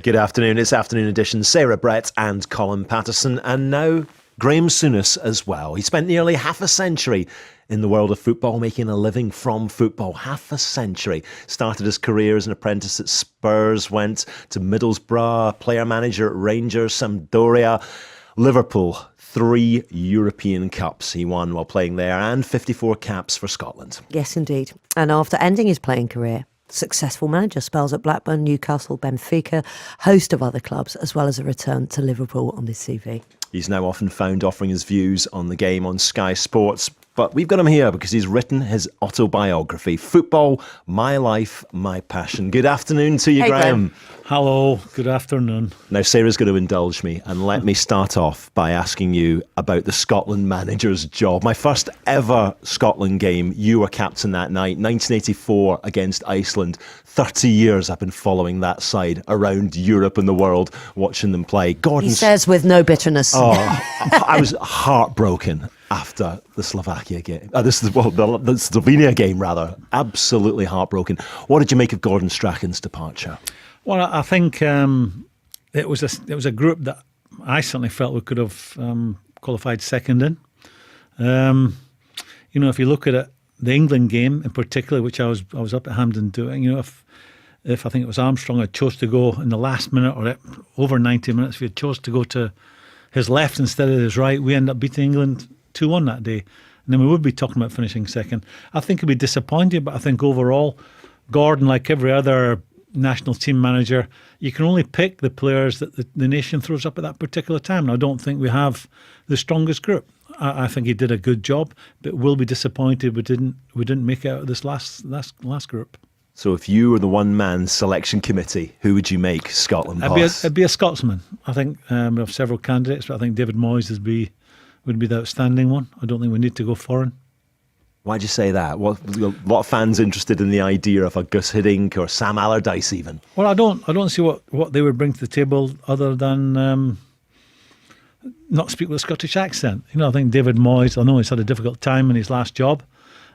Good afternoon. It's Afternoon Edition. Sarah Brett and Colin Paterson. And now Graeme Souness as well. He spent nearly half a century in the world of football, making a living from football. Half a century. Started his career as an apprentice at Spurs, went to Middlesbrough, player manager at Rangers, Sampdoria, Liverpool. 3 European Cups he won while playing there, and 54 caps for Scotland. Yes, indeed. And after ending his playing career, successful manager, spells at Blackburn, Newcastle, Benfica, host of other clubs, as well as a return to Liverpool on his CV. He's now often found offering his views on the game on Sky Sports, but we've got him here because he's written his autobiography, Football, My Life, My Passion. Good afternoon to you, Graeme. Hello, good afternoon. Now, Sarah's going to indulge me, and let me start off by asking you about the Scotland manager's job. My first ever Scotland game, you were captain that night, 1984 against Iceland. 30 years I've been following that side around Europe and the world, watching them play. He says with no bitterness. Oh, I was heartbroken after the Slovakia game. The Slovenia game, rather. Absolutely heartbroken. What did you make of Gordon Strachan's departure? Well, I think it was a group that I certainly felt we could have qualified second in. If you look at it, the England game in particular, which I was up at Hampden doing, if I think it was Armstrong had chose to go in the last minute or over 90 minutes, if he had chose to go to his left instead of his right, we end up beating England 2-1 that day. And then we would be talking about finishing second. I think he'd be disappointed, but I think overall, Gordon, like every other national team manager, you can only pick the players that the nation throws up at that particular time. And I don't think we have the strongest group. I think he did a good job, but we'll be disappointed we didn't make it out of this last group. So if you were the one-man selection committee, who would you make Scotland boss? It'd be a Scotsman. I think we have several candidates, but I think David Moyes would be the outstanding one. I don't think we need to go foreign. Why'd you say that? A lot of fans interested in the idea of a Gus Hiddink or Sam Allardyce even. Well, I don't see what they would bring to the table other than not speak with a Scottish accent. I think David Moyes, I know he's had a difficult time in his last job.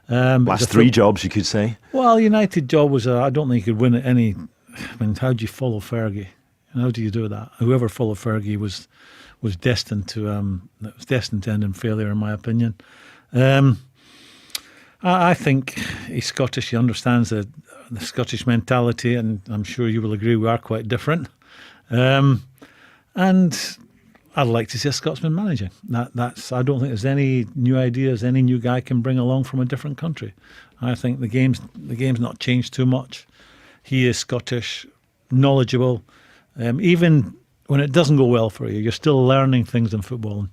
Last 3 jobs, you could say. Well, United job was, I don't think he could win it any. I mean, how do you follow Fergie? How do you do that? Whoever followed Fergie was destined to end in failure, in my opinion. I think he's Scottish. He understands the Scottish mentality, and I'm sure you will agree we are quite different. And I'd like to see a Scotsman managing. I don't think there's any new ideas any new guy can bring along from a different country. I think the game's not changed too much. He is Scottish, knowledgeable. Even when it doesn't go well for you, you're still learning things in football.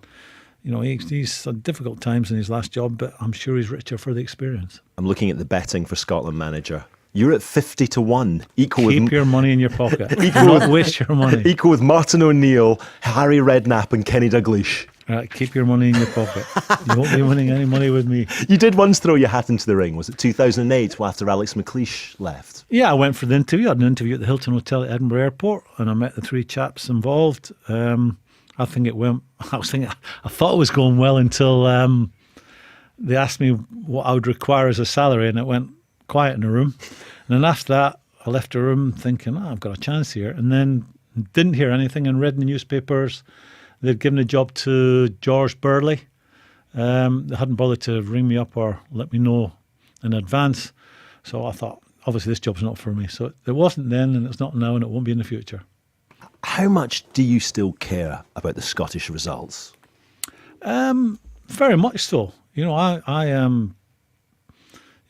He's had difficult times in his last job, but I'm sure he's richer for the experience. I'm looking at the betting for Scotland manager. You're at 50-1. Keep your money in your pocket. Not waste your money. Equal with Martin O'Neill, Harry Redknapp and Kenny Dalglish. Right, keep your money in your pocket. You won't be winning any money with me. You did once throw your hat into the ring. Was it 2008 after Alex McLeish left? Yeah, I went for the interview. I had an interview at the Hilton Hotel at Edinburgh Airport, and I met the 3 chaps involved. I think it went. I thought it was going well until they asked me what I would require as a salary, and it went quiet in the room. And then after that, I left the room thinking, I've got a chance here. And then didn't hear anything and read in the newspapers they'd given the job to George Burley. They hadn't bothered to ring me up or let me know in advance. So I thought, obviously this job's not for me. So it wasn't then, and it's not now, and it won't be in the future. How much do you still care about the Scottish results? Very much so. I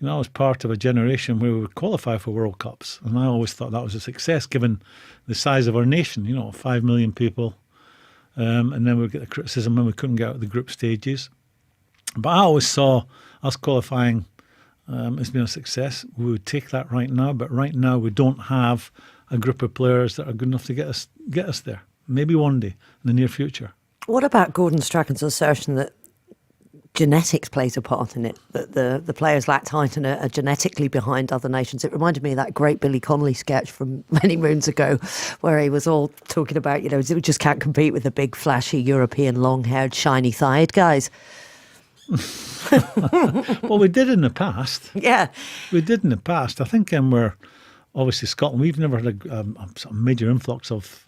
was part of a generation where we would qualify for World Cups, and I always thought that was a success given the size of our nation. 5 million people, and then we'd get the criticism when we couldn't get out of the group stages. But I always saw us qualifying as being a success. We would take that right now, but right now we don't have a group of players that are good enough to get us there. Maybe one day in the near future. What about Gordon Strachan's assertion that genetics plays a part in it, that the players lacked height and are genetically behind other nations? It reminded me of that great Billy Connolly sketch from many moons ago where he was all talking about, we just can't compete with the big, flashy, European, long-haired, shiny-thighed guys. Well, we did in the past. Yeah. We did in the past. I think we're obviously Scotland, we've never had a sort of major influx of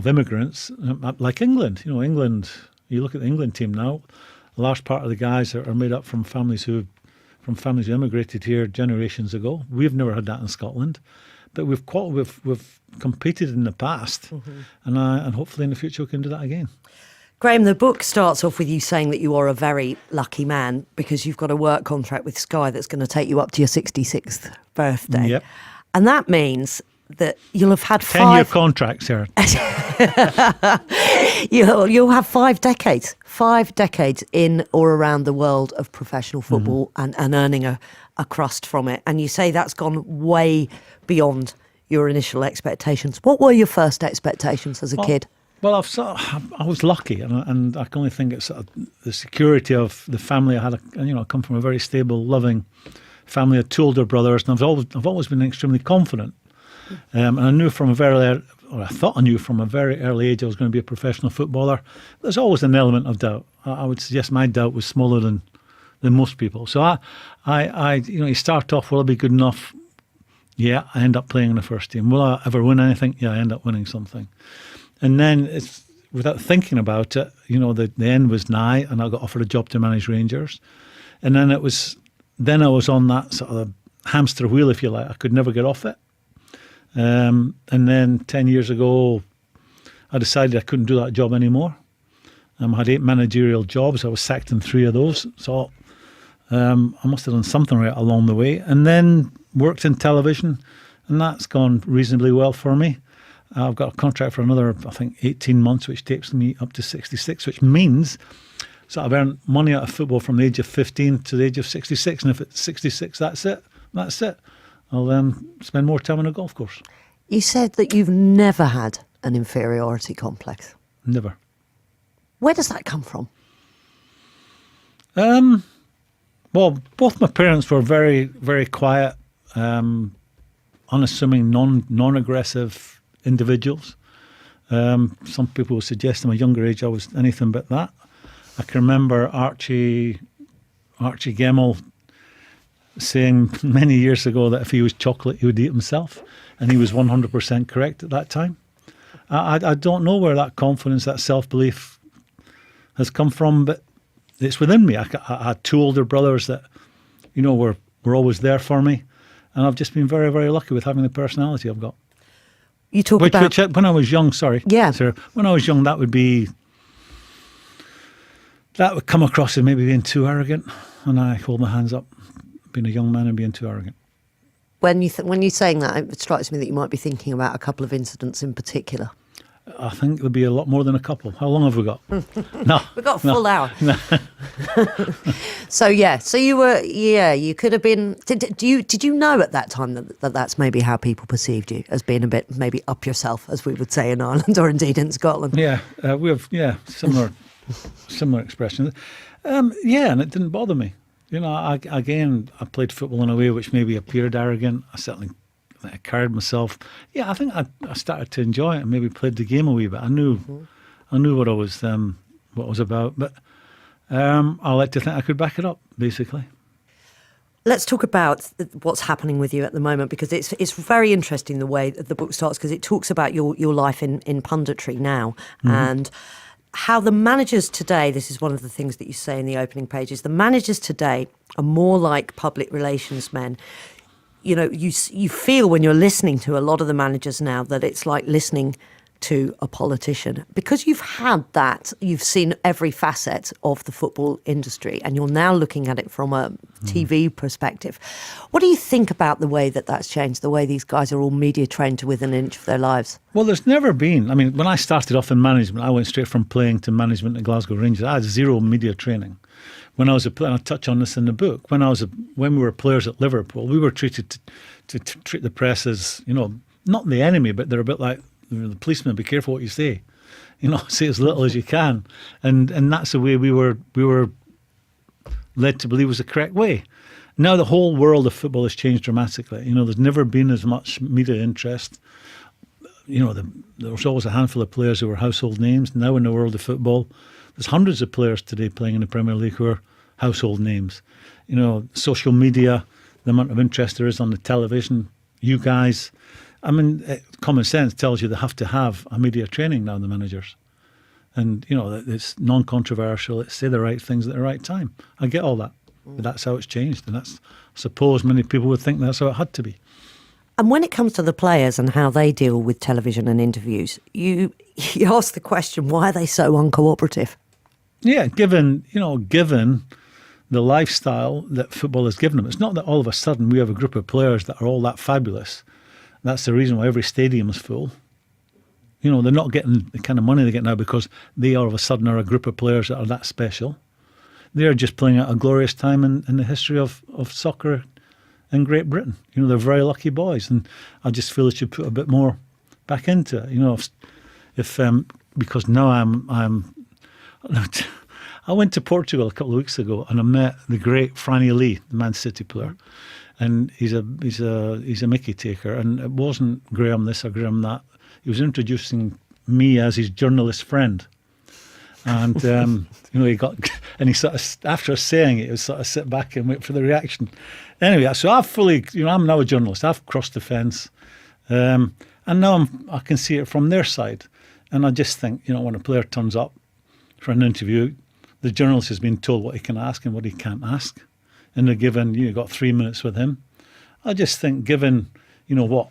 immigrants like England. England, you look at the England team now, a large part of the guys are made up from families who immigrated here generations ago. We've never had that in Scotland, but we've competed in the past, and hopefully in the future we can do that again. Graeme, the book starts off with you saying that you are a very lucky man because you've got a work contract with Sky that's going to take you up to your 66th birthday. Yep. And that means that you'll have had 10-year contracts, Sarah. You'll have 5 decades in or around the world of professional football and earning a crust from it. And you say that's gone way beyond your initial expectations. What were your first expectations as a kid? Well, I was lucky, and I can only think it's the security of the family I had. I come from a very stable, loving family of 2 older brothers, and I've always been extremely confident. And I knew from I thought I knew from a very early age I was going to be a professional footballer. There's always an element of doubt. I would suggest my doubt was smaller than most people. So you start off, will I be good enough? Yeah, I end up playing in the first team. Will I ever win anything? Yeah, I end up winning something. And then, without thinking about it, the end was nigh, and I got offered a job to manage Rangers. And then I was on that sort of hamster wheel, if you like. I could never get off it. And then 10 years ago, I decided I couldn't do that job anymore. I had 8 managerial jobs. I was sacked in 3 of those. So I must have done something right along the way. And then worked in television, and that's gone reasonably well for me. I've got a contract for another, I think, 18 months, which takes me up to 66, which means I've earned money out of football from the age of 15 to the age of 66. And if it's 66, that's it. I'll spend more time on a golf course. You said that you've never had an inferiority complex. Never. Where does that come from? Well, both my parents were very, very quiet, unassuming, non-aggressive individuals. Some people would suggest at my younger age I was anything but that. I can remember Archie Gemmell saying many years ago that if he was chocolate he would eat himself, and he was 100% correct at that time. I don't know where that confidence, that self-belief has come from, but it's within me. I had 2 older brothers that were always there for me, and I've just been very, very lucky with having the personality I've got. You talk Which about... when I was young, sorry. Yeah. Sarah, when I was young, that would come across as maybe being too arrogant, and I hold my hands up, being a young man and being too arrogant. When you're saying that, it strikes me that you might be thinking about a couple of incidents in particular. I think there'll be a lot more than a couple. How long have we got? No. We've got a full hour. No. So you could have been... Did you know at that time that that's maybe how people perceived you, as being a bit maybe up yourself, as we would say in Ireland or indeed in Scotland? Yeah, we have similar expressions. And it didn't bother me. I played football in a way which maybe appeared arrogant. I carried myself. Yeah, I think I started to enjoy it and maybe played the game a wee bit. I knew what I was about, but I like to think I could back it up, basically. Let's talk about what's happening with you at the moment, because it's very interesting the way the book starts, because it talks about your life in punditry now and how the managers today, this is one of the things that you say in the opening pages, the managers today are more like public relations men. You feel when you're listening to a lot of the managers now that it's like listening to a politician, because you've had that, you've seen every facet of the football industry, and you're now looking at it from a TV perspective. What do you think about the way that that's changed, the way these guys are all media trained to within an inch of their lives? Well, there's never been. When I started off in management, I went straight from playing to management at Glasgow Rangers. I had 0 media training. When I was a player, and I touch on this in the book, when we were players at Liverpool, we were treated to treat the press as, not the enemy, but they're a bit like the policeman. Be careful what you say, say as little as you can, and that's the way we were led to believe was the correct way. Now the whole world of football has changed dramatically. There's never been as much media interest. There was always a handful of players who were household names. Now in the world of football, there's hundreds of players today playing in the Premier League who are household names. Social media, the amount of interest there is on the television, you guys, I mean, common sense tells you they have to have a media training now, the managers. And, you know, it's non-controversial. It's say the right things at the right time. I get all that. But that's how it's changed. And that's, I suppose many people would think that's how it had to be. And when it comes to the players and how they deal with television and interviews, you ask the question, why are they so uncooperative? Yeah, given the lifestyle that football has given them. It's not that all of a sudden we have a group of players that are all that fabulous. That's the reason why every stadium is full. You know, they're not getting the kind of money they get now because they all of a sudden are a group of players that are that special. They're just playing out a glorious time in the history of soccer in Great Britain. You know, they're very lucky boys, and I just feel they should put a bit more back into it. You know, if because now I'm I went to Portugal a couple of weeks ago and I met the great Franny Lee, the Man City player, and he's a Mickey taker, and it wasn't Graeme this or Graeme that. He was introducing me as his journalist friend. And, you know, he sort of, after saying it, he was sort of sit back and wait for the reaction. Anyway, so I'm now a journalist. I've crossed the fence. And now I can see it from their side. And I just think, you know, when a player turns up for an interview, the journalist has been told what he can ask and what he can't ask. And they're given, you've got 3 minutes with him. I just think given, you know, what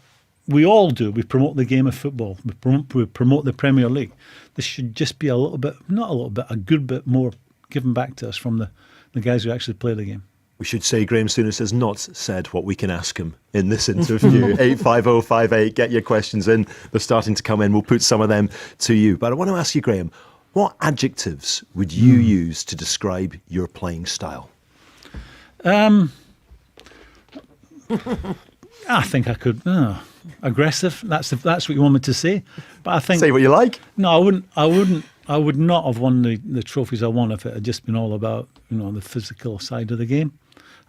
we all do, we promote the game of football, we promote the Premier League. This should just be a good bit more given back to us from the guys who actually play the game. We should say Graeme Souness has not said what we can ask him in this interview. 85058, get your questions in. They're starting to come in. We'll put some of them to you. But I want to ask you, Graeme, what adjectives would you use to describe your playing style? I think I could. Aggressive. That's what you want me to say. But I think say what you like. No, I would not have won the trophies I won if it had just been all about, you know, the physical side of the game.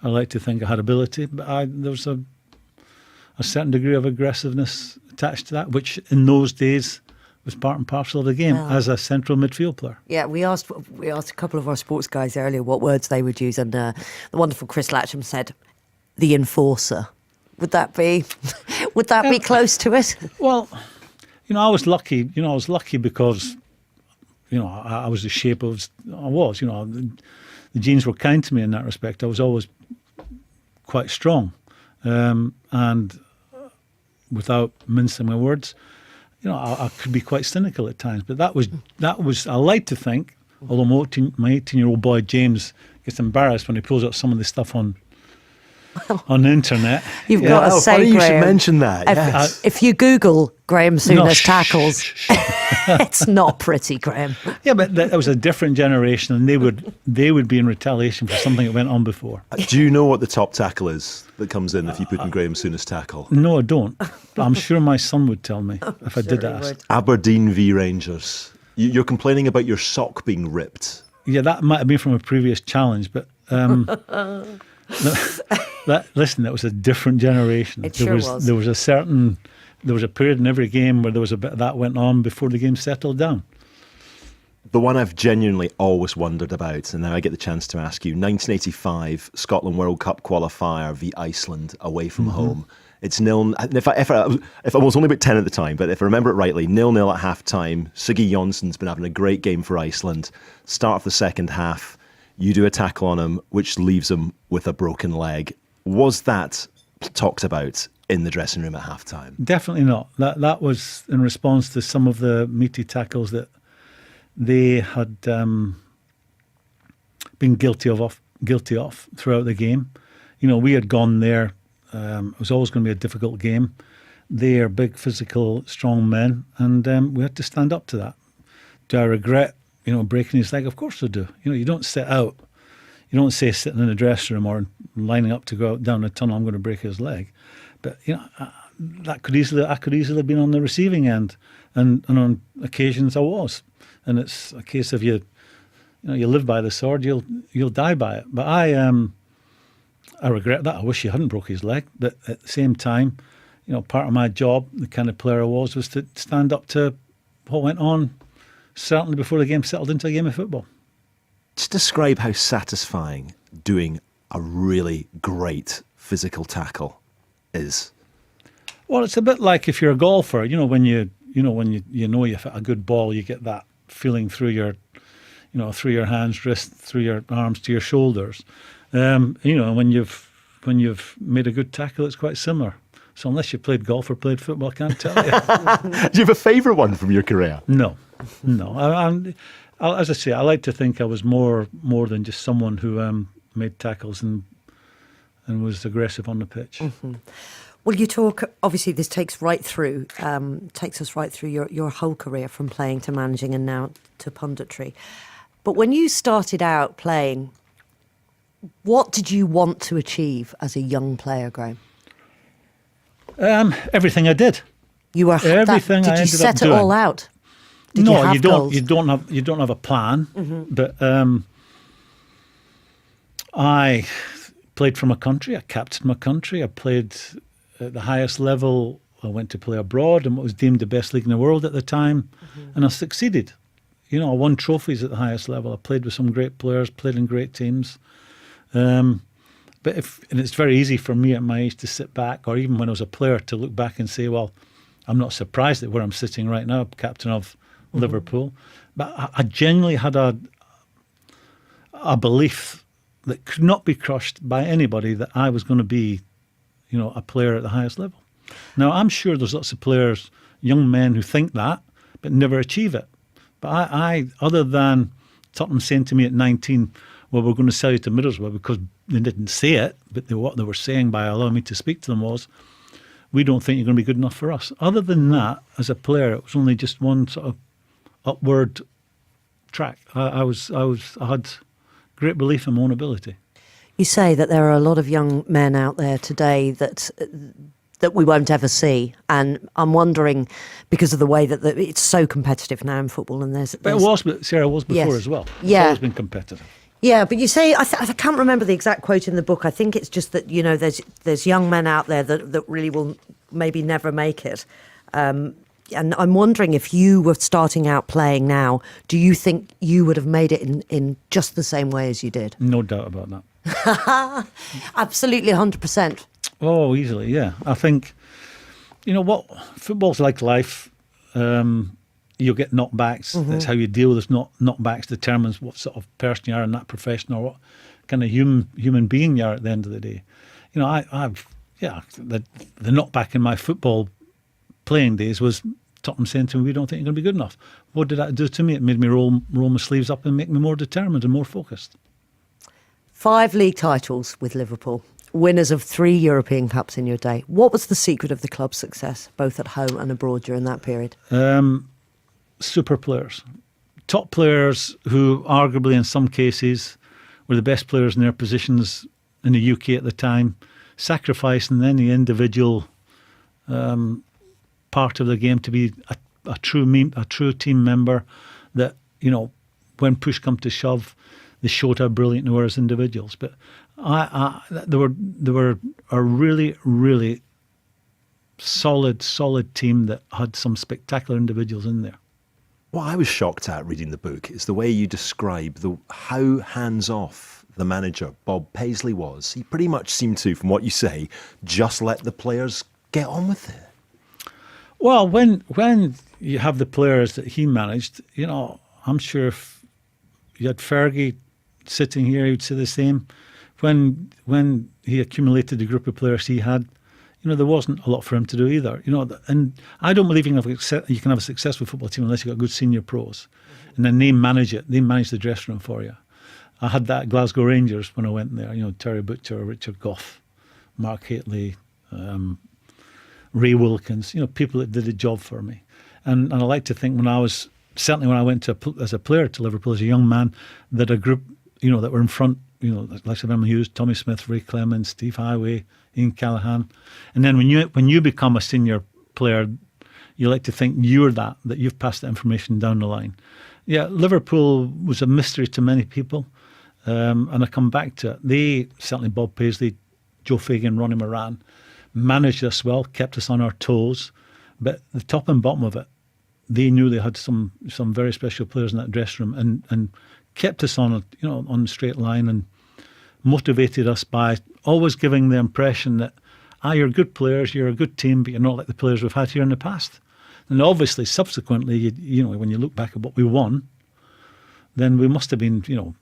I like to think I had ability, but there was a certain degree of aggressiveness attached to that, which in those days was part and parcel of the game as a central midfield player. Yeah, we asked a couple of our sports guys earlier what words they would use, and the wonderful Chris Latcham said, "the enforcer." Would that be close to it? Well, you know, I was lucky. You know, I was lucky because, you know, I was the shape I was. You know, the genes were kind to me in that respect. I was always quite strong, and without mincing my words, you know, I could be quite cynical at times. But that was. I like to think, although my 18-year-old boy James gets embarrassed when he pulls out some of the stuff on the internet. You've got to say, funny Graeme, you should mention that. Yes. If you Google Graeme Souness tackles, it's not pretty, Graeme. Yeah, but that was a different generation, and they would be in retaliation for something that went on before. Do you know what the top tackle is that comes in if you put in Graeme Souness tackle? No, I don't. But I'm sure my son would tell me if I did ask. Aberdeen v Rangers. You're complaining about your sock being ripped. Yeah, that might have been from a previous challenge, but listen, that was a different generation. It sure was. There was a period in every game where there was a bit of that went on before the game settled down. The one I've genuinely always wondered about, and now I get the chance to ask you, 1985 Scotland World Cup qualifier v Iceland away from home. It's 0. If I was only about 10 at the time, but if I remember it rightly, 0-0 at half time. Siggy Jonsson's been having a great game for Iceland. Start of the second half, you do a tackle on him, which leaves him with a broken leg. Was that talked about in the dressing room at half time? Definitely not. That was in response to some of the meaty tackles that they had been guilty of throughout the game. You know, we had gone there. It was always going to be a difficult game. They are big, physical, strong men, and we had to stand up to that. Do I regret, you know, breaking his leg? Of course I do. You know, you don't set out. You don't say sitting in the dressing room or lining up to go out down the tunnel, I'm going to break his leg. But, you know, I could easily have been on the receiving end, and on occasions I was. And it's a case of you live by the sword, you'll die by it. But I regret that. I wish he hadn't broke his leg. But at the same time, you know, part of my job, the kind of player I was to stand up to what went on, certainly before the game settled into a game of football. Just describe how satisfying doing a really great physical tackle is. Well, it's a bit like if you're a golfer. When you know you've hit a good ball, you get that feeling through your hands, wrists, through your arms to your shoulders. When you've made a good tackle, it's quite similar. So unless you played golf or played football, I can't tell you. Do you have a favourite one from your career? No. As I say, I like to think I was more than just someone who made tackles and was aggressive on the pitch. Mm-hmm. Well, you talk, obviously this takes us right through your whole career, from playing to managing and now to punditry. But when you started out playing, what did you want to achieve as a young player, Graeme? Everything I did. You were everything. Did I you ended set up it doing. all out? Did No, you have you don't. goals? You don't have a plan. Mm-hmm. But I played for my country. I captained my country. I played at the highest level. I went to play abroad in what was deemed the best league in the world at the time, and I succeeded. I won trophies at the highest level. I played with some great players, played in great teams. But it's very easy for me at my age to sit back, or even when I was a player, to look back and say, well, I'm not surprised at where I'm sitting right now, captain of Liverpool. But I genuinely had a belief that could not be crushed by anybody that I was going to be, a player at the highest level. Now, I'm sure there's lots of players, young men, who think that, but never achieve it. But I other than Tottenham saying to me at 19, well, we're going to sell you to Middlesbrough, because they didn't say it, but what they were saying by allowing me to speak to them was, we don't think you're going to be good enough for us. Other than that, as a player, it was only just one sort of upward track. I had great belief in my own ability. You say that there are a lot of young men out there today that we won't ever see, and I'm wondering, because of the way that it's so competitive now in football, and there's But Sarah was before Yes. as well. It's Yeah. always been competitive. Yeah, but you say, I can't remember the exact quote in the book. I think it's just that, there's young men out there that really will maybe never make it. And I'm wondering, if you were starting out playing now, do you think you would have made it in just the same way as you did? No doubt about that. Absolutely, 100%. Oh, easily, yeah. I think, football's like life. You'll get knockbacks. That's how you deal with those knockbacks determines what sort of person you are in that profession, or what kind of human being you are at the end of the day. The knockback in my football playing days was Tottenham saying to me, we don't think you're going to be good enough. What did that do to me? It made me roll my sleeves up and make me more determined and more focused. 5 league titles with Liverpool, winners of 3 European Cups in your day. What was the secret of the club's success, both at home and abroad, during that period? Super players, top players who arguably in some cases were the best players in their positions in the UK at the time, sacrificing any individual part of the game to be a true team member, that, when push come to shove, they showed how brilliant they were as individuals. But they were a really, really solid team that had some spectacular individuals in there. What I was shocked at reading the book is the way you describe how hands-off the manager, Bob Paisley, was. He pretty much seemed to, from what you say, just let the players get on with it. Well, when you have the players that he managed, I'm sure if you had Fergie sitting here, he would say the same. When he accumulated the group of players he had, there wasn't a lot for him to do either. And I don't believe you can have a successful football team unless you've got good senior pros. And then they manage it. They manage the dressing room for you. I had that at Glasgow Rangers when I went there. Terry Butcher, Richard Gough, Mark Haitley, Ray Wilkins, people that did a job for me. And I like to think when I went as a player to Liverpool as a young man, that a group, that were in front, like Emma Hughes, Tommy Smith, Ray Clemens, Steve Highway, Ian Callaghan. And then when you become a senior player, you like to think you're that you've passed that information down the line. Yeah, Liverpool was a mystery to many people. And I come back to it. They, certainly Bob Paisley, Joe Fagan, Ronnie Moran, managed us well, kept us on our toes. But the top and bottom of it, they knew they had some very special players in that dressing room, and kept us on a straight line, and motivated us by always giving the impression that you're good players, you're a good team, but you're not like the players we've had here in the past. And obviously, subsequently, you know, when you look back at what we won, then we must have been, you know,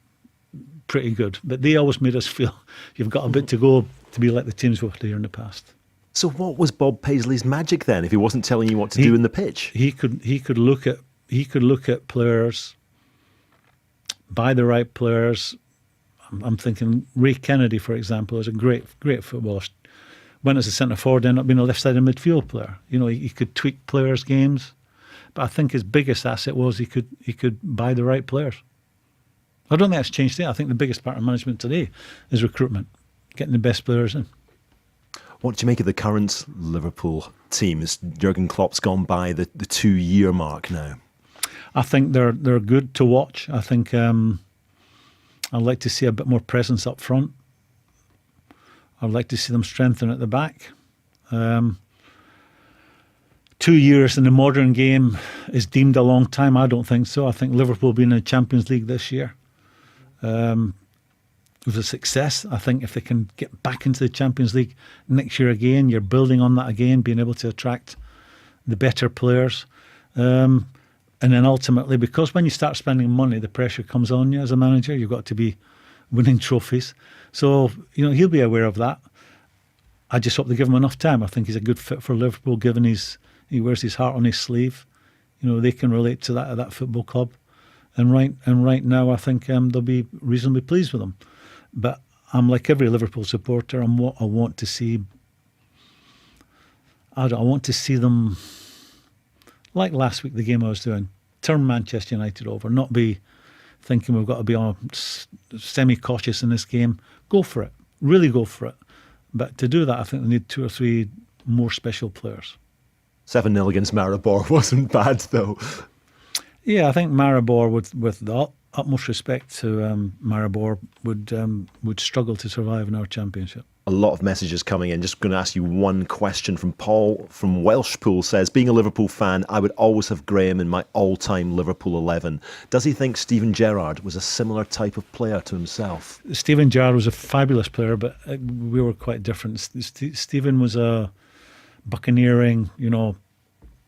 pretty good. But they always made us feel you've got a bit to go to be like the teams we've had here in the past. So what was Bob Paisley's magic then, if he wasn't telling you what to do in the pitch? He could look at players, buy the right players. I'm thinking Ray Kennedy, for example, is a great footballer. Went as a centre forward, ended up being a left-sided midfield player. You know, he could tweak players' games, but I think his biggest asset was he could buy the right players. I don't think that's changed today. I think the biggest part of management today is recruitment, getting the best players in. What do you make of the current Liverpool team? Is Jurgen Klopp's gone by the 2-year mark now? I think they're good to watch. I think I'd like to see a bit more presence up front. I'd like to see them strengthen at the back. 2 years in the modern game is deemed a long time. I don't think so. I think Liverpool being in the Champions League this year was a success. I think if they can get back into the Champions League next year again, you're building on that again, being able to attract the better players. And then ultimately, because when you start spending money, the pressure comes on you as a manager. You've got to be winning trophies. So, you know, he'll be aware of that. I just hope they give him enough time. I think he's a good fit for Liverpool, given he wears his heart on his sleeve. You know, they can relate to that at that football club. And right now, I think they'll be reasonably pleased with him. But I'm like every Liverpool supporter. I want to see them, like last week, the game I was doing, turn Manchester United over, not be thinking we've got to be semi-cautious in this game. Go for it. Really go for it. But to do that, I think they need 2 or 3 more special players. 7-0 against Maribor wasn't bad, though. Yeah, I think Maribor, with the utmost respect to Maribor, would struggle to survive in our championship. A lot of messages coming in. Just going to ask you one question from Paul from Welshpool. Says, being a Liverpool fan, I would always have Graeme in my all-time Liverpool 11. Does he think Steven Gerrard was a similar type of player to himself? Steven Gerrard was a fabulous player, but we were quite different. Steven was a buccaneering, you know,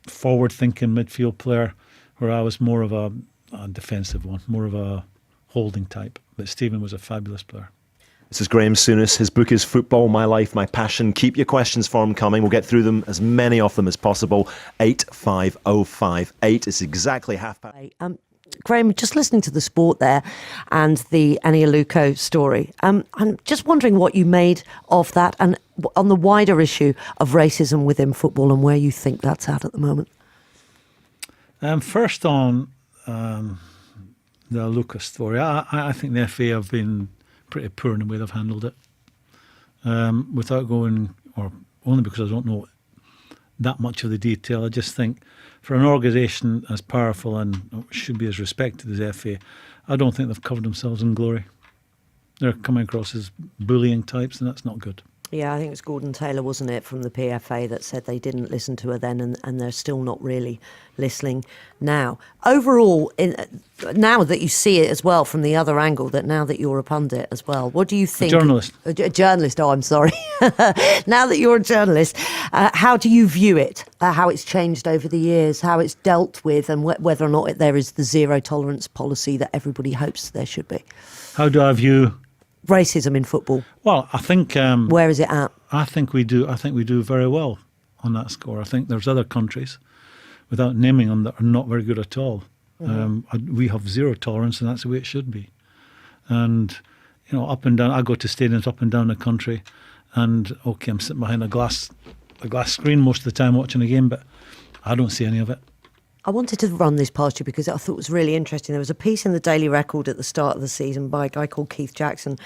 forward-thinking midfield player, where I was more of a defensive one, more of a holding type. But Steven was a fabulous player. This is Graeme Souness. His book is Football, My Life, My Passion. Keep your questions for him coming. We'll get through them, as many of them as possible. 85058. It's exactly 5:30. Graeme, just listening to the sport there and the Annie Aluko story, I'm just wondering what you made of that and on the wider issue of racism within football and where you think that's at the moment. First on the Aluko story, I think the FA have been pretty poor in the way they've handled it. Without going, or only because I don't know that much of the detail, I just think for an organisation as powerful and should be as respected as the FA, I don't think they've covered themselves in glory. They're coming across as bullying types, and that's not good. Yeah, I think it was Gordon Taylor, wasn't it, from the PFA that said they didn't listen to her then and they're still not really listening now. Overall, now that you see it as well from the other angle, that now that you're a pundit as well, what do you think? A journalist. A journalist, I'm sorry. Now that you're a journalist, how do you view it? How it's changed over the years, how it's dealt with, and whether or not there is the zero tolerance policy that everybody hopes there should be? How do I view racism in football? Well, I think where is it at? I think we do very well on that score. I think there's other countries, without naming them, that are not very good at all. Mm-hmm. We have zero tolerance, and that's the way it should be. And you know, up and down, I go to stadiums up and down the country, and okay, I'm sitting behind a glass screen most of the time watching a game, but I don't see any of it. I wanted to run this past you because I thought it was really interesting. There was a piece in the Daily Record at the start of the season by a guy called Keith Jackson,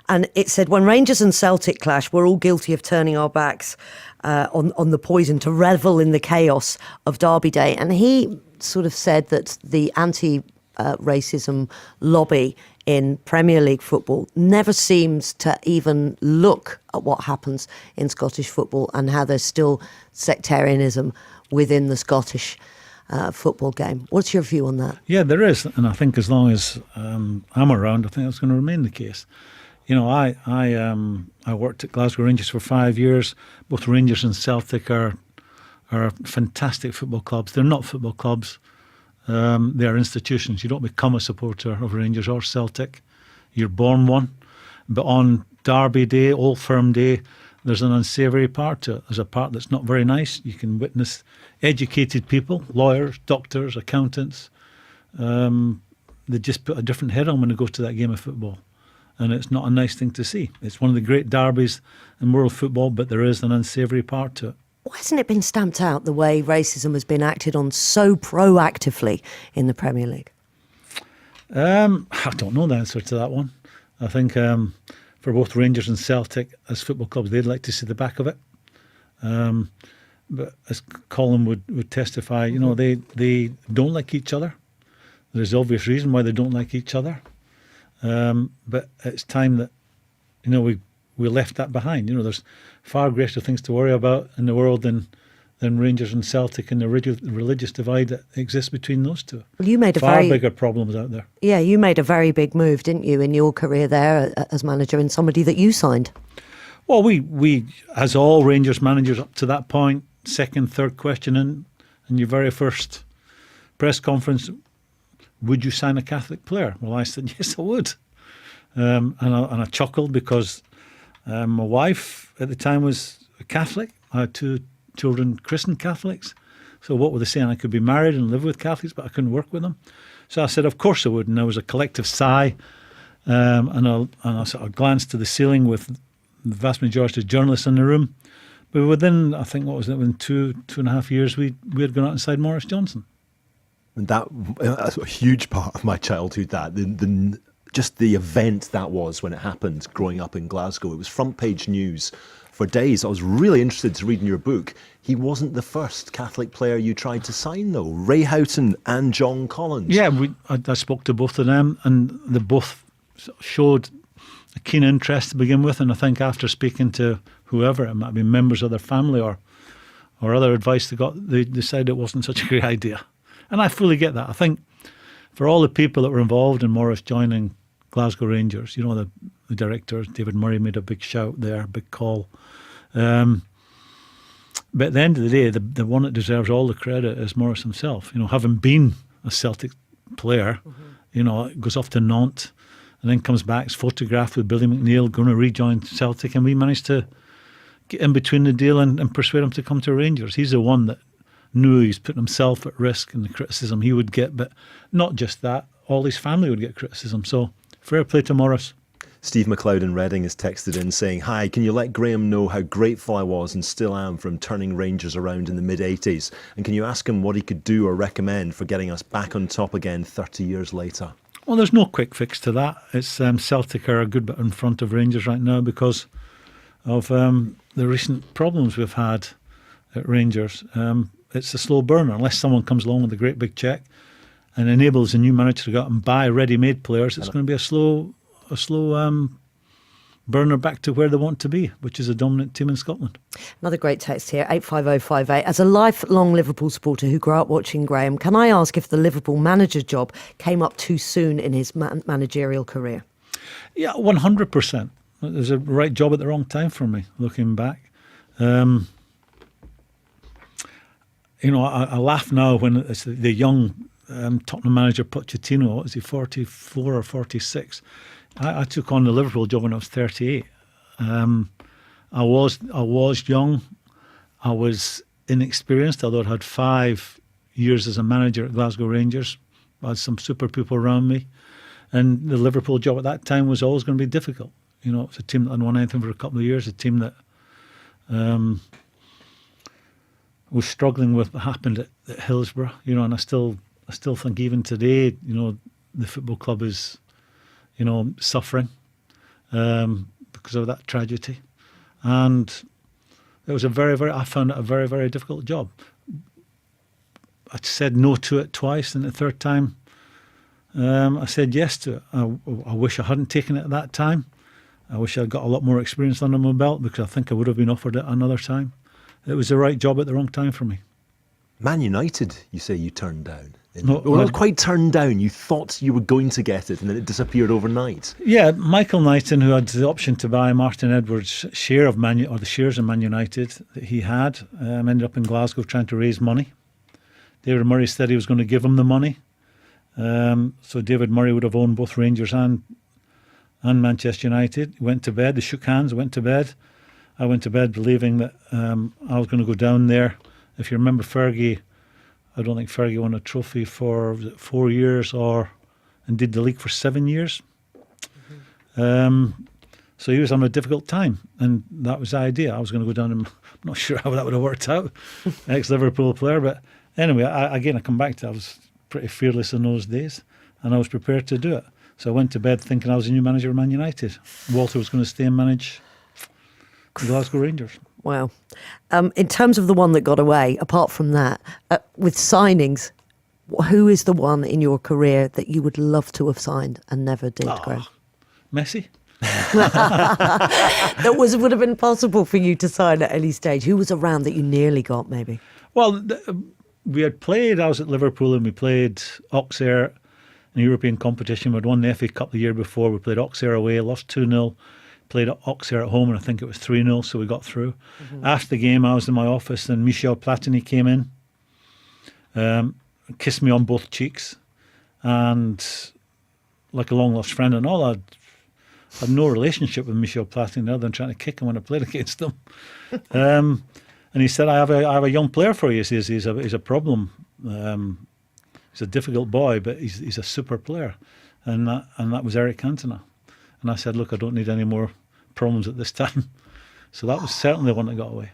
and it said, when Rangers and Celtic clash, we're all guilty of turning our backs on the poison to revel in the chaos of Derby Day. And he sort of said that the anti-racism lobby in Premier League football never seems to even look at what happens in Scottish football and how there's still sectarianism within the Scottish football game. What's your view on that? Yeah, there is, and I think as long as I'm around, I think that's going to remain the case. I worked at Glasgow Rangers for 5 years. Both Rangers and Celtic are fantastic football clubs. They're not football clubs. They are institutions. You don't become a supporter of Rangers or Celtic. You're born one. But on Derby Day, Old Firm Day, there's an unsavoury part to it. There's a part that's not very nice. You can witness educated people, lawyers, doctors, accountants. They just put a different head on when they go to that game of football. And it's not a nice thing to see. It's one of the great derbies in world football, but there is an unsavoury part to it. Why hasn't it been stamped out the way racism has been acted on so proactively in the Premier League? I don't know the answer to that one. I think for both Rangers and Celtic, as football clubs, they'd like to see the back of it. But as Colin would testify, they don't like each other. There's obvious reason why they don't like each other. But it's time that, we left that behind. There's far greater things to worry about in the world than Rangers and Celtic and the religious divide that exists between those two. Well, you made far bigger problems out there. Yeah, you made a very big move, didn't you, in your career there as manager, and somebody that you signed? Well, we as all Rangers managers up to that point, second, third question in your very first press conference, would you sign a Catholic player? Well, I said, yes, I would. And I chuckled because my wife at the time was a Catholic. I had 2 children, Christian Catholics. So what were they saying? I could be married and live with Catholics, but I couldn't work with them. So I said, of course I would. And there was a collective sigh. And I sort of glanced to the ceiling with the vast majority of journalists in the room. But within, I think, within 2.5 years, we had gone out and signed Maurice Johnson. And that's a huge part of my childhood, that just the event that was when it happened growing up in Glasgow. It was front page news for days. I was really interested to read in your book. He wasn't the first Catholic player you tried to sign, though. Ray Houghton and John Collins. Yeah, I spoke to both of them, and they both showed a keen interest to begin with. And I think after speaking to whoever, it might have been members of their family or other advice they got, they decided it wasn't such a great idea. And I fully get that. I think for all the people that were involved in Maurice joining Glasgow Rangers, the director, David Murray, made a big shout there, big call. But at the end of the day, the one that deserves all the credit is Maurice himself. Having been a Celtic player, goes off to Nantes and then comes back, is photographed with Billy McNeill, going to rejoin Celtic, and we managed to get in between the deal and persuade him to come to Rangers. He's the one that knew he's putting himself at risk in the criticism he would get, but not just that, all his family would get criticism. So fair play to Maurice. Steve McLeod in Reading has texted in saying, "Hi, can you let Graeme know how grateful I was and still am from turning Rangers around in the mid-80s? And can you ask him what he could do or recommend for getting us back on top again 30 years later?" Well, there's no quick fix to that. It's Celtic are a good bit in front of Rangers right now because of the recent problems we've had at Rangers. It's a slow burner unless someone comes along with a great big cheque and enables a new manager to go out and buy ready-made players. It's going to be a slow burner back to where they want to be, which is a dominant team in Scotland. Another great text here, 85058. As a lifelong Liverpool supporter who grew up watching Graeme, can I ask if the Liverpool manager job came up too soon in his managerial career? Yeah, 100%. It was a right job at the wrong time for me, looking back. I laugh now when it's the young Tottenham manager Pochettino. What was he, 44 or 46? I took on the Liverpool job when I was 38. I was young. I was inexperienced, although I'd had 5 years as a manager at Glasgow Rangers. I had some super people around me. And the Liverpool job at that time was always going to be difficult. It was a team that hadn't won anything for a couple of years, a team that was struggling with what happened at Hillsborough, and I still think even today, the football club is, suffering because of that tragedy. And it was I found it a very, very difficult job. I said no to it twice, and the third time I said yes to it. I wish I hadn't taken it at that time. I wish I'd got a lot more experience under my belt because I think I would have been offered it another time. It was the right job at the wrong time for me. Man United, you say you turned down? Not quite turned down. You thought you were going to get it, and then it disappeared overnight. Yeah, Michael Knighton, who had the option to buy Martin Edwards' share of the shares in Man United that he had, ended up in Glasgow trying to raise money. David Murray said he was going to give him the money. So David Murray would have owned both Rangers and Manchester United. He went to bed. They shook hands. Went to bed. I went to bed believing that I was going to go down there. If you remember Fergie, I don't think Fergie won a trophy for 4 years and did the league for 7 years. So he was on a difficult time, and that was the idea. I was going to go down, and I'm not sure how that would have worked out. Ex-Liverpool player, but anyway, I come back to it. I was pretty fearless in those days, and I was prepared to do it. So I went to bed thinking I was a new manager of Man United. Walter was going to stay and manage the Glasgow Rangers. Wow. In terms of the one that got away, apart from that, with signings, who is the one in your career that you would love to have signed and never did, Graeme? Messi. That would have been possible for you to sign at any stage. Who was around that you nearly got, maybe? Well, we had played, I was at Liverpool, and we played Auxerre in European competition. We'd won the FA Cup the year before. We played Auxerre away, lost 2-0. Played Auxerre at home, and I think it was 3-0, so we got through. After the game, I was in my office, and Michel Platini came in, kissed me on both cheeks, and like a long-lost friend and all, I had no relationship with Michel Platini other than trying to kick him when I played against him. And he said, I have a young player for you. He says, he's a problem. He's a difficult boy, but he's a super player. And that was Eric Cantona. And I said, look, I don't need any more problems at this time. So that was certainly the one that got away.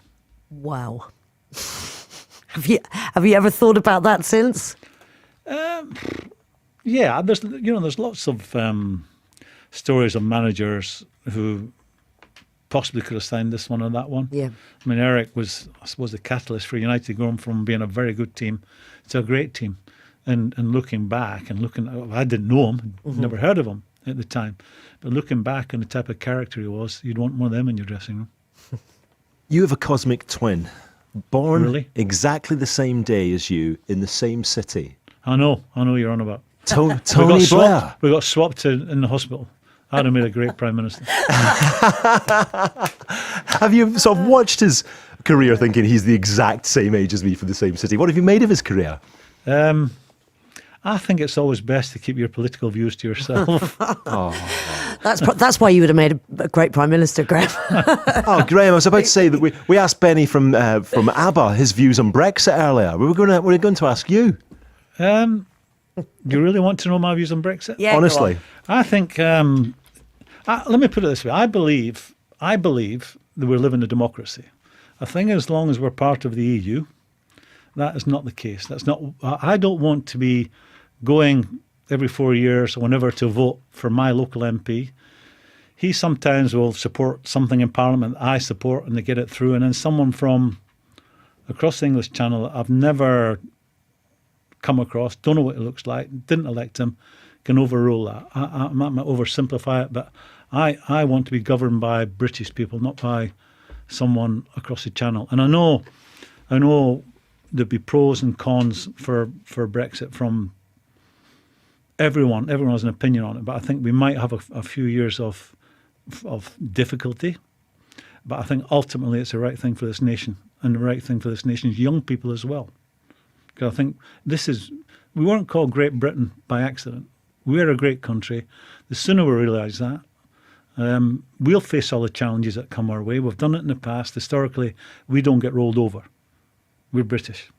Wow. Have you ever thought about that since? Yeah, there's lots of stories of managers who possibly could have signed this one or that one. Yeah. I mean, Eric was, I suppose, the catalyst for United going from being a very good team to a great team. And looking back and I didn't know him, never heard of him at the time. But looking back on the type of character he was, you'd want one of them in your dressing room. You have a cosmic twin, born Really? exactly the same day as you in the same city. I know you're on about. Tony Blair. We got swapped in the hospital. I'd have made a great Prime Minister. Have you sort of watched his career thinking he's the exact same age as me for the same city? What have you made of his career? I think it's always best to keep your political views to yourself. That's why you would have made a great Prime Minister, Graeme. Oh, Graeme, I was about to say that we asked Benny from ABBA his views on Brexit earlier. We were going to ask you. Do you really want to know my views on Brexit? Yeah, honestly. I think, let me put it this way. I believe that we live in a democracy. I think as long as we're part of the EU, that is not the case. I don't want to be going every 4 years or whenever to vote for my local MP. He sometimes will support something in Parliament that I support and they get it through. And then someone from across the English Channel that I've never come across, don't know what it looks like, didn't elect him, can overrule that. I might oversimplify it, but I want to be governed by British people, not by someone across the Channel. And I know there'd be pros and cons for Brexit from everyone. Everyone has an opinion on it, but I think we might have a few years of difficulty. But I think ultimately it's the right thing for this nation, and the right thing for this nation's young people as well. Because I think we weren't called Great Britain by accident. We're a great country. The sooner we realise that, we'll face all the challenges that come our way. We've done it in the past. Historically, we don't get rolled over. We're British.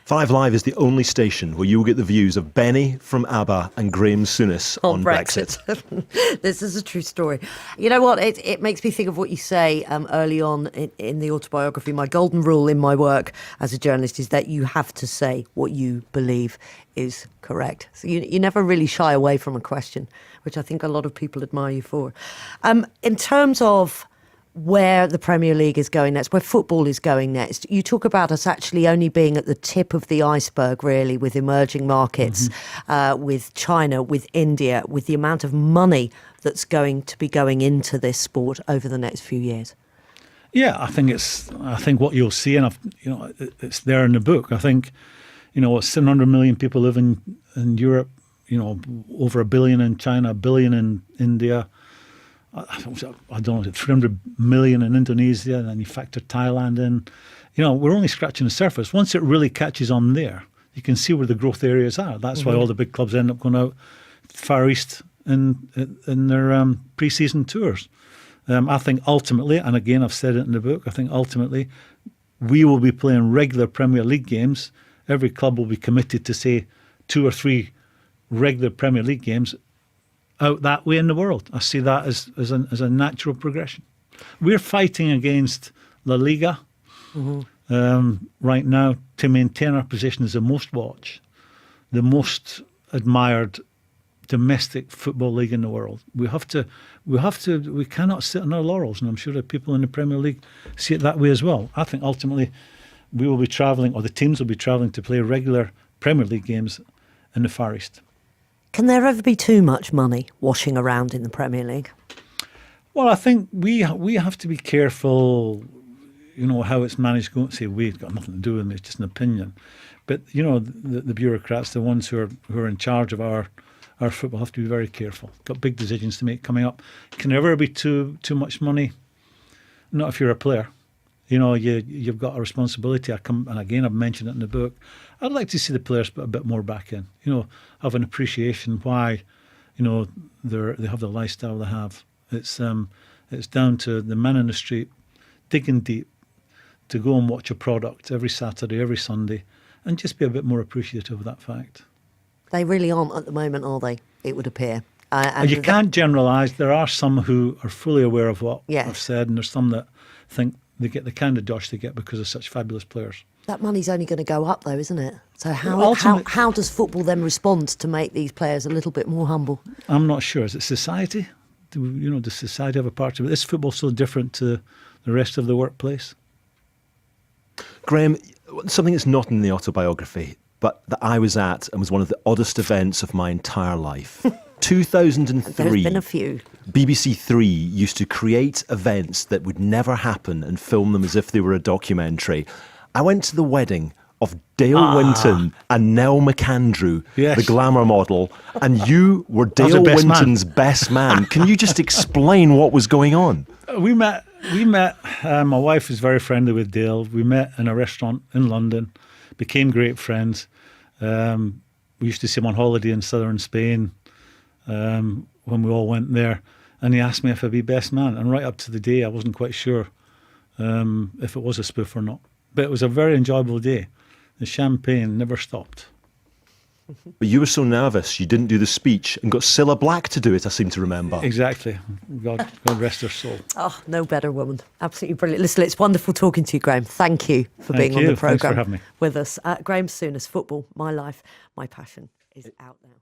5 Live is the only station where you will get the views of Benny from ABBA and Graeme Souness on Brexit. This is a true story. You know what? It makes me think of what you say early on in the autobiography. My golden rule in my work as a journalist is that you have to say what you believe is correct. So you never really shy away from a question, which I think a lot of people admire you for. In terms of where the Premier League is going next, where football is going next, you talk about us actually only being at the tip of the iceberg, really, with emerging markets, with China, with India, with the amount of money that's going to be going into this sport over the next few years. Yeah, I think what you'll see, and it's there in the book. I think You know, 700 million people live in Europe. You know, over 1 billion in China, 1 billion in India. I don't know, 300 million in Indonesia, and then you factor Thailand in. You know, we're only scratching the surface. Once it really catches on there, you can see where the growth areas are. That's why all the big clubs end up going out Far East in their pre-season tours. I think ultimately, and again I've said it in the book, I think ultimately we will be playing regular Premier League games. Every club will be committed to, say, 2 or 3 regular Premier League games out that way in the world. I see that as a natural progression. We're fighting against La Liga right now to maintain our position as the most watched, the most admired domestic football league in the world. We cannot sit on our laurels, and I'm sure that people in the Premier League see it that way as well. I think ultimately we will be travelling, or the teams will be travelling to play regular Premier League games in the Far East. Can there ever be too much money washing around in the Premier League? Well, I think we have to be careful, you know, how it's managed. Go and say we've got nothing to do with it, it's just an opinion. But, you know, the bureaucrats, the ones who are in charge of our football, have to be very careful. Got big decisions to make coming up. Can there ever be too much money? Not if you're a player. You know, you've got a responsibility. And again, I've mentioned it in the book. I'd like to see the players put a bit more back in. You know, have an appreciation why, you know, they have the lifestyle they have. It's down to the man in the street digging deep to go and watch a product every Saturday, every Sunday, and just be a bit more appreciative of that fact. They really aren't at the moment, are they? It would appear. You can't generalise. There are some who are fully aware of what Yes. I've said, and there's some that think they get the kind of dosh they get because of such fabulous players. That money's only going to go up, though, isn't it? So Well, how does football then respond to make these players a little bit more humble? I'm not sure. Is it society? Does society have a part to it? Is football so different to the rest of the workplace? Graeme, something that's not in the autobiography, but that I was at and was one of the oddest events of my entire life. 2003. There's been a few. BBC Three used to create events that would never happen and film them as if they were a documentary. I went to the wedding of Dale Winton and Nell McAndrew, Yes. the glamour model, and you were was Dale her best man. Winton's best man. Can you just explain what was going on? We met. My wife is very friendly with Dale. We met in a restaurant in London, became great friends. We used to see him on holiday in southern Spain when we all went there. And he asked me if I'd be best man. And right up to the day, I wasn't quite sure if it was a spoof or not. But it was a very enjoyable day. The champagne never stopped. But you were so nervous, you didn't do the speech and got Cilla Black to do it, I seem to remember. Exactly. God rest her soul. Oh, no better woman. Absolutely brilliant. Listen, it's wonderful talking to you, Graeme. Thank you for Thank being on you. the Thanks for programme having me. with us. Graeme Souness, Football, My Life, My Passion is out now.